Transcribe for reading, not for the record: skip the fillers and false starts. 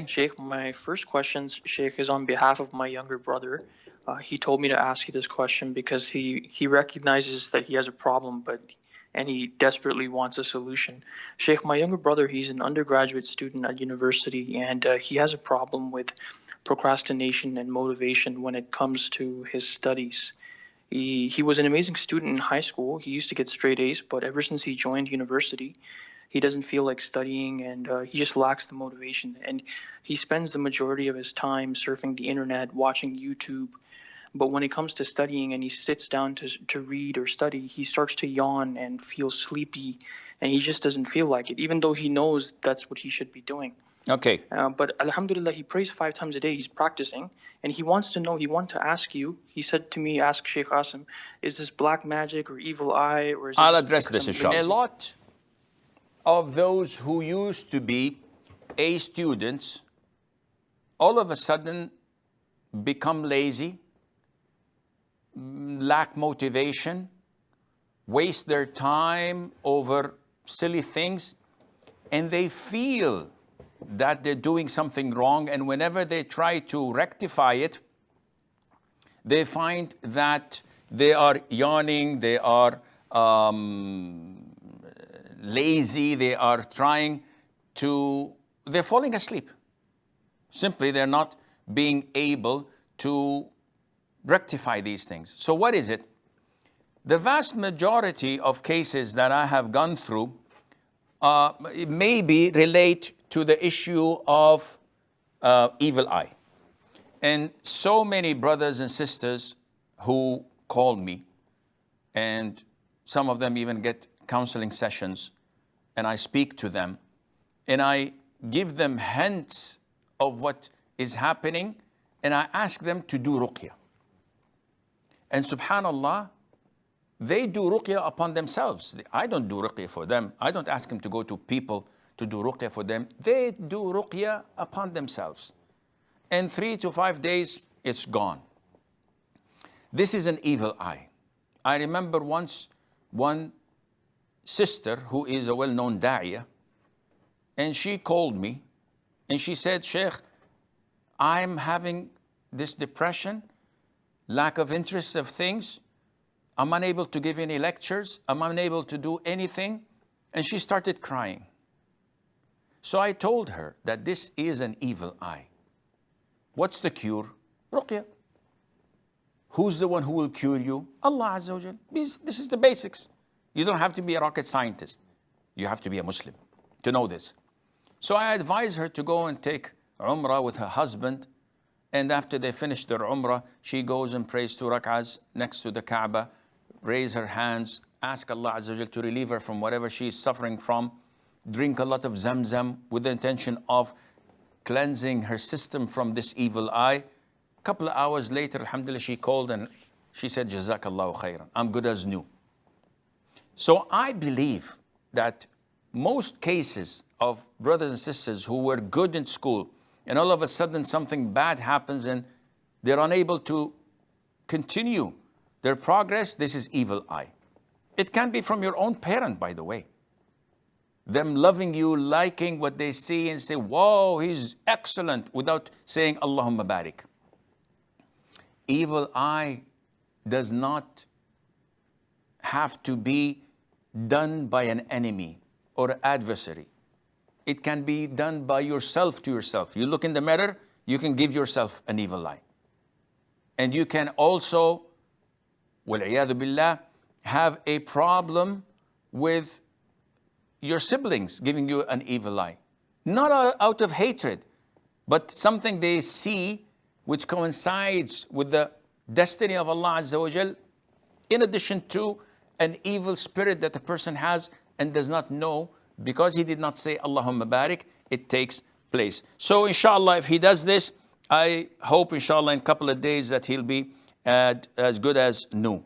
Sheikh, my first question, Sheikh, is on behalf of my younger brother. He told me to ask you this question because he recognizes that he has a problem, and he desperately wants a solution. Sheikh, my younger brother, he's an undergraduate student at university, and he has a problem with procrastination and motivation when it comes to his studies. He was an amazing student in high school. He used to get straight A's, but ever since he joined university, he doesn't feel like studying, and he just lacks the motivation. And he spends the majority of his time surfing the internet, watching YouTube. But when it comes to studying and he sits down to read or study, he starts to yawn and feel sleepy, and he just doesn't feel like it, even though he knows that's what he should be doing. Okay. But Alhamdulillah, he prays 5 times a day. He's practicing, and he wants to know. He wanted to ask you. He said to me, "Ask SheikhAssim, is this black magic or evil eye, or is it I'll just address like this, some inshallah. A lazy-" lot of those who used to be A students all of a sudden become lazy, lack motivation, waste their time over silly things, and they feel that they're doing something wrong, and whenever they try to rectify it, they find that they are yawning, they are lazy, they're falling asleep. Simply, they're not being able to rectify these things. So what is it? The vast majority of cases that I have gone through maybe relate to the issue of evil eye. And so many brothers and sisters who call me, and some of them even get counseling sessions, and I speak to them, and I give them hints of what is happening, and I ask them to do ruqya. And subhanallah, they do ruqya upon themselves. I don't do ruqya for them. I don't ask them to go to people to do ruqya for them. They do ruqya upon themselves. In 3 to 5 days, it's gone. This is an evil eye. I remember once one sister who is a well-known da'iyah, and she called me and she said, "Sheikh, I'm having this depression, lack of interest of things. I'm unable to give any lectures. I'm unable to do anything." And she started crying. So I told her that this is an evil eye. What's the cure? Ruqya. Who's the one who will cure you? Allah Azza wa Jal. This is the basics. You don't have to be a rocket scientist. You have to be a Muslim to know this. So I advise her to go and take Umrah with her husband. And after they finish their Umrah, she goes and prays 2 rak'ahs next to the Kaaba, raise her hands, ask Allah Azza wa Jal to relieve her from whatever she is suffering from, drink a lot of Zamzam with the intention of cleansing her system from this evil eye. A couple of hours later, alhamdulillah, she called and she said, "Jazakallahu khairan, I'm good as new." So I believe that most cases of brothers and sisters who were good in school, and all of a sudden something bad happens and they're unable to continue their progress, this is evil eye. It can be from your own parent, by the way. Them loving you, liking what they see and say, "Whoa, he's excellent," without saying Allahumma barik. Evil eye does not have to be done by an enemy or adversary. It can be done by yourself to yourself. You look in the mirror, you can give yourself an evil eye. And you can also, wal-iyadhu billah, have a problem with your siblings giving you an evil eye. Not out of hatred, but something they see which coincides with the destiny of Allah Azza wa Jal, in addition to an evil spirit that the person has and does not know, because he did not say Allahumma barik, it takes place. So inshallah, if he does this, I hope inshallah in a couple of days that he'll be as good as new.